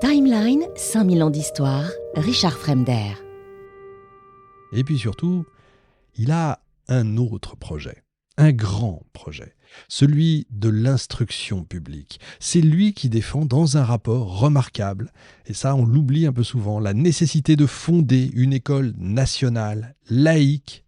Timeline, 5000 ans d'histoire, Richard Fremder. Et puis surtout, il a un autre projet, un grand projet, celui de l'instruction publique. C'est lui qui défend dans un rapport remarquable, et ça on l'oublie un peu souvent, la nécessité de fonder une école nationale, laïque,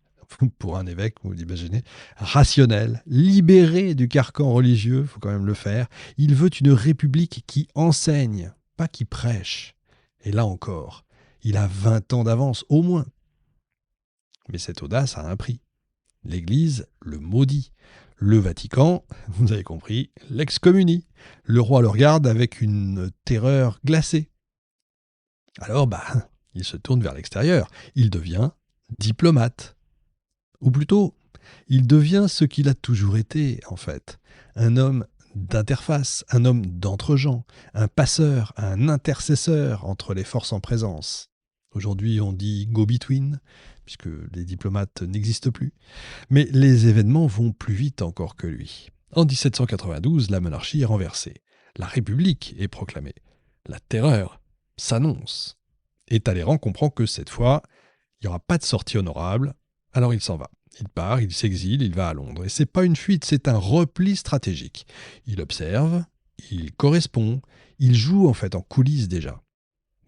pour un évêque, vous l'imaginez, rationnelle, libérée du carcan religieux, il faut quand même le faire. Il veut une république qui enseigne, pas qui prêche. Et là encore, il a 20 ans d'avance, au moins. Mais cette audace a un prix. L'Église le maudit. Le Vatican, vous avez compris, l'excommunie. Le roi le regarde avec une terreur glacée. Alors, il se tourne vers l'extérieur. Il devient diplomate. Ou plutôt, il devient ce qu'il a toujours été, en fait. Un homme d'interface, un homme d'entre-gens, un passeur, un intercesseur entre les forces en présence. Aujourd'hui, on dit go-between, puisque les diplomates n'existent plus. Mais les événements vont plus vite encore que lui. En 1792, la monarchie est renversée. La République est proclamée. La terreur s'annonce. Et Talleyrand comprend que cette fois, il n'y aura pas de sortie honorable, alors il s'en va. Il part, il s'exile, il va à Londres. Et c'est pas une fuite, c'est un repli stratégique. Il observe, il correspond, il joue en fait en coulisses déjà.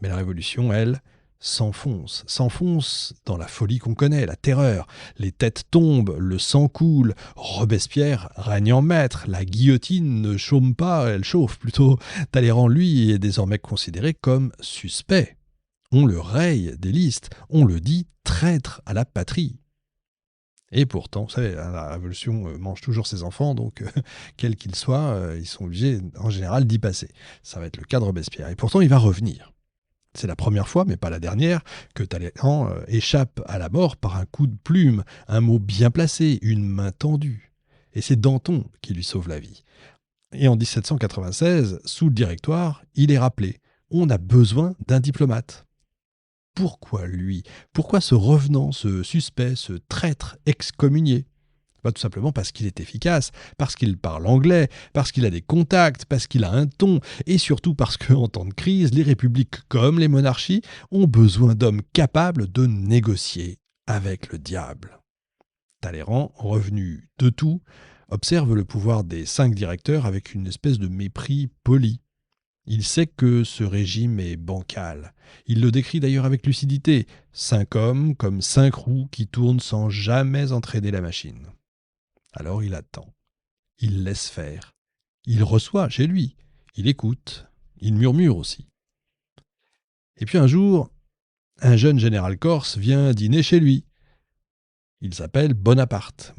Mais la Révolution, elle, s'enfonce dans la folie qu'on connaît, la terreur. Les têtes tombent, le sang coule. Robespierre règne en maître. La guillotine ne chôme pas, elle chauffe plutôt. Talleyrand, lui, est désormais considéré comme suspect. On le raye des listes, on le dit traître à la patrie. Et pourtant, vous savez, la Révolution mange toujours ses enfants, donc quels qu'ils soient, ils sont obligés en général d'y passer. Ça va être le cas de Robespierre. Et pourtant, il va revenir. C'est la première fois, mais pas la dernière, que Talleyrand échappe à la mort par un coup de plume, un mot bien placé, une main tendue. Et c'est Danton qui lui sauve la vie. Et en 1796, sous le Directoire, il est rappelé. On a besoin d'un diplomate. Pourquoi lui ? Pourquoi ce revenant, ce suspect, ce traître excommunié ? Tout simplement parce qu'il est efficace, parce qu'il parle anglais, parce qu'il a des contacts, parce qu'il a un ton, et surtout parce qu'en temps de crise, les républiques comme les monarchies ont besoin d'hommes capables de négocier avec le diable. Talleyrand, revenu de tout, observe le pouvoir des 5 directeurs avec une espèce de mépris poli. Il sait que ce régime est bancal. Il le décrit d'ailleurs avec lucidité. 5 hommes comme 5 roues qui tournent sans jamais entraîner la machine. Alors il attend. Il laisse faire. Il reçoit chez lui. Il écoute. Il murmure aussi. Et puis un jour, un jeune général corse vient dîner chez lui. Il s'appelle Bonaparte.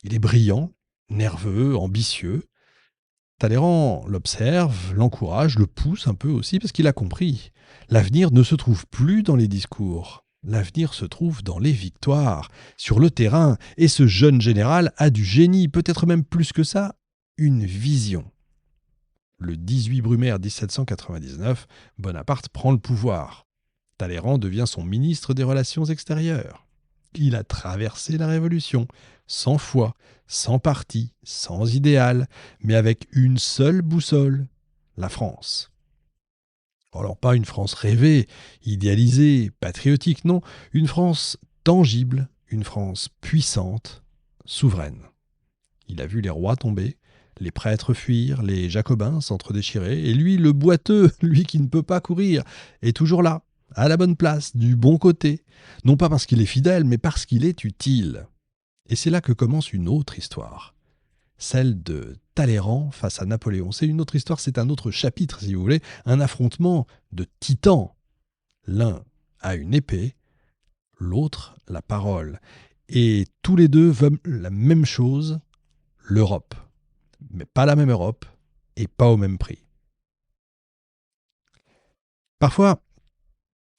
Il est brillant, nerveux, ambitieux. Talleyrand l'observe, l'encourage, le pousse un peu aussi parce qu'il a compris. L'avenir ne se trouve plus dans les discours. L'avenir se trouve dans les victoires, sur le terrain. Et ce jeune général a du génie, peut-être même plus que ça, une vision. Le 18 Brumaire 1799, Bonaparte prend le pouvoir. Talleyrand devient son ministre des Relations extérieures. Il a traversé la Révolution, sans foi, sans parti, sans idéal, mais avec une seule boussole, la France. Alors pas une France rêvée, idéalisée, patriotique, non, une France tangible, une France puissante, souveraine. Il a vu les rois tomber, les prêtres fuir, les jacobins s'entre-déchirer, et lui, le boiteux, lui qui ne peut pas courir, est toujours là, à la bonne place, du bon côté, non pas parce qu'il est fidèle, mais parce qu'il est utile. Et c'est là que commence une autre histoire, celle de Talleyrand face à Napoléon. C'est une autre histoire, c'est un autre chapitre, si vous voulez, un affrontement de titans. L'un a une épée, l'autre la parole. Et tous les deux veulent la même chose, l'Europe. Mais pas la même Europe, et pas au même prix. Parfois,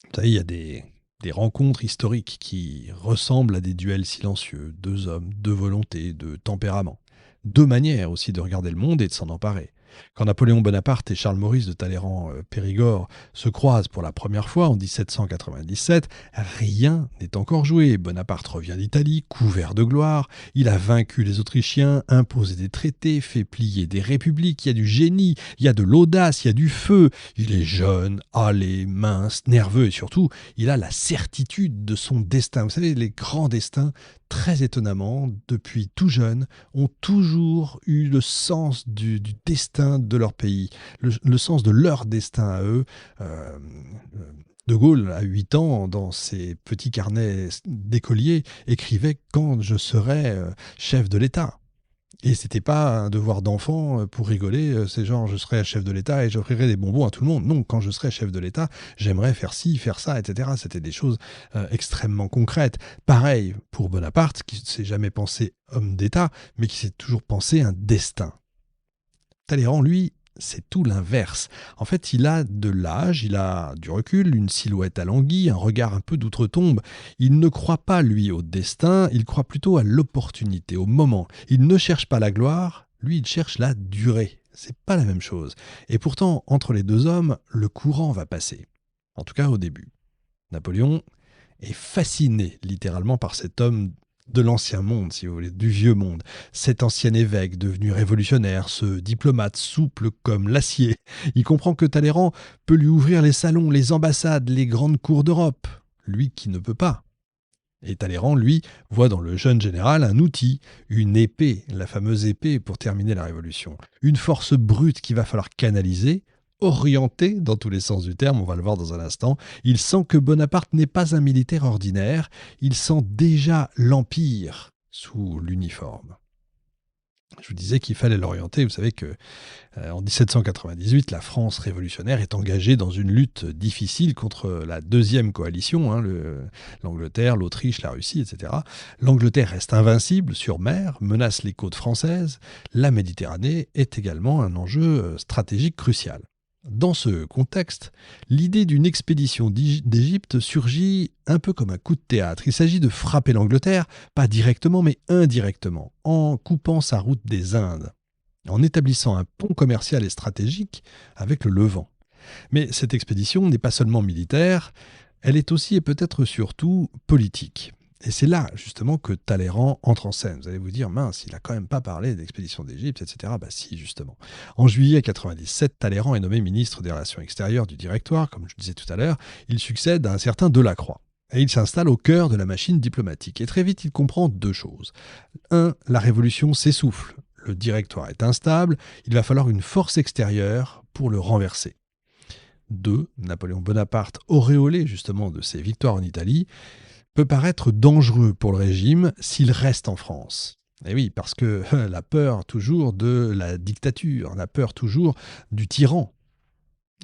vous savez, il y a des rencontres historiques qui ressemblent à des duels silencieux, 2 hommes, 2 volontés, 2 tempéraments, 2 manières aussi de regarder le monde et de s'en emparer. Quand Napoléon Bonaparte et Charles Maurice de Talleyrand-Périgord se croisent pour la première fois en 1797, rien n'est encore joué. Bonaparte revient d'Italie, couvert de gloire. Il a vaincu les Autrichiens, imposé des traités, fait plier des républiques. Il y a du génie, il y a de l'audace, il y a du feu. Il est jeune, hâlé, mince, nerveux et surtout, il a la certitude de son destin. Vous savez, les grands destins, très étonnamment, depuis tout jeune, ont toujours eu le sens du destin de leur pays, le sens de leur destin à eux. Euh, De Gaulle, à 8 ans, dans ses petits carnets d'écolier, écrivait « Quand je serai chef de l'État ». Et c'était pas un devoir d'enfant pour rigoler, c'est genre je serai chef de l'État et j'offrirai des bonbons à tout le monde. Non, quand je serai chef de l'État, j'aimerais faire ci, faire ça, etc. C'était des choses extrêmement concrètes. Pareil pour Bonaparte, qui ne s'est jamais pensé homme d'État, mais qui s'est toujours pensé un destin. Talleyrand, lui, c'est tout l'inverse. En fait, il a de l'âge, il a du recul, une silhouette alanguie, un regard un peu d'outre-tombe. Il ne croit pas, lui, au destin, il croit plutôt à l'opportunité, au moment. Il ne cherche pas la gloire, lui, il cherche la durée. C'est pas la même chose. Et pourtant, entre les deux hommes, le courant va passer. En tout cas, au début. Napoléon est fasciné, littéralement, par cet homme de l'ancien monde, si vous voulez, du vieux monde. Cet ancien évêque devenu révolutionnaire, ce diplomate souple comme l'acier. Il comprend que Talleyrand peut lui ouvrir les salons, les ambassades, les grandes cours d'Europe. Lui qui ne peut pas. Et Talleyrand, lui, voit dans le jeune général un outil, une épée, la fameuse épée pour terminer la Révolution. Une force brute qu'il va falloir canaliser, orienté dans tous les sens du terme, on va le voir dans un instant. Il sent que Bonaparte n'est pas un militaire ordinaire, il sent déjà l'Empire sous l'uniforme. Je vous disais qu'il fallait l'orienter. Vous savez que en 1798, la France révolutionnaire est engagée dans une lutte difficile contre la deuxième coalition, l'Angleterre, l'Autriche, la Russie, etc. L'Angleterre reste invincible sur mer, menace les côtes françaises. La Méditerranée est également un enjeu stratégique crucial. Dans ce contexte, l'idée d'une expédition d'Égypte surgit un peu comme un coup de théâtre. Il s'agit de frapper l'Angleterre, pas directement mais indirectement, en coupant sa route des Indes, en établissant un pont commercial et stratégique avec le Levant. Mais cette expédition n'est pas seulement militaire, elle est aussi et peut-être surtout politique. Et c'est là, justement, que Talleyrand entre en scène. Vous allez vous dire, mince, il n'a quand même pas parlé d'expédition d'Égypte, etc. Bah si, justement. En juillet 1997, Talleyrand est nommé ministre des Relations extérieures du Directoire, comme je disais tout à l'heure. Il succède à un certain Delacroix. Et il s'installe au cœur de la machine diplomatique. Et très vite, il comprend deux choses. 1. La révolution s'essouffle. Le Directoire est instable. Il va falloir une force extérieure pour le renverser. 2. Napoléon Bonaparte, auréolé justement de ses victoires en Italie, peut paraître dangereux pour le régime s'il reste en France. Et oui, parce que la peur toujours de la dictature, la peur toujours du tyran.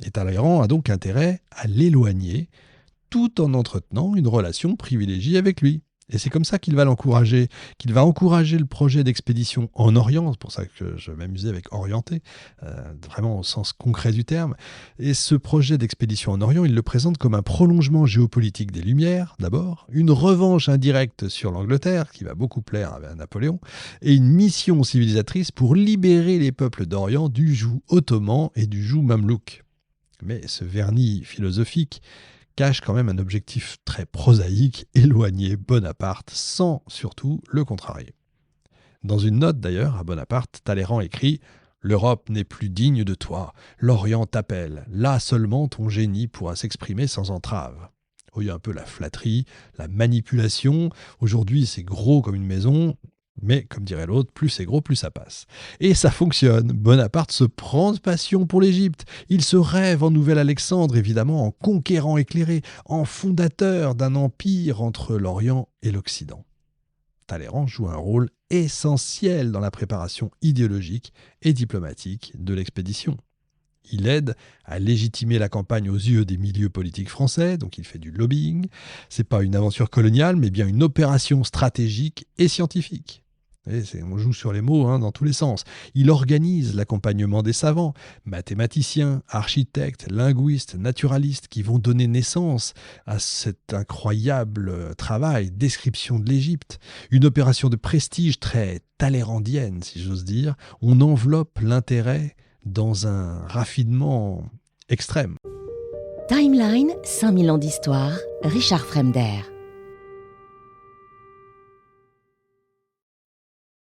Et Talleyrand a donc intérêt à l'éloigner tout en entretenant une relation privilégiée avec lui. Et c'est comme ça qu'il va l'encourager, qu'il va encourager le projet d'expédition en Orient, c'est pour ça que je m'amusais avec orienter, vraiment au sens concret du terme. Et ce projet d'expédition en Orient, il le présente comme un prolongement géopolitique des Lumières, d'abord, une revanche indirecte sur l'Angleterre, qui va beaucoup plaire à Napoléon, et une mission civilisatrice pour libérer les peuples d'Orient du joug ottoman et du joug mamelouk. Mais ce vernis philosophique cache quand même un objectif très prosaïque, éloigner Bonaparte sans surtout le contrarier. Dans une note d'ailleurs à Bonaparte, Talleyrand écrit « L'Europe n'est plus digne de toi, l'Orient t'appelle, là seulement ton génie pourra s'exprimer sans entrave. » Oh, il y a un peu la flatterie, la manipulation, aujourd'hui c'est gros comme une maison, mais comme dirait l'autre, plus c'est gros, plus ça passe. Et ça fonctionne. Bonaparte se prend de passion pour l'Égypte. Il se rêve en nouvel Alexandre, évidemment, en conquérant éclairé, en fondateur d'un empire entre l'Orient et l'Occident. Talleyrand joue un rôle essentiel dans la préparation idéologique et diplomatique de l'expédition. Il aide à légitimer la campagne aux yeux des milieux politiques français, donc il fait du lobbying. C'est pas une aventure coloniale, mais bien une opération stratégique et scientifique. On joue sur les mots dans tous les sens. Il organise l'accompagnement des savants, mathématiciens, architectes, linguistes, naturalistes qui vont donner naissance à cet incroyable travail, description de l'Égypte. Une opération de prestige très talleyrandien, si j'ose dire. On enveloppe l'intérêt dans un raffinement extrême. Timeline, 5000 ans d'histoire, Richard Fremder.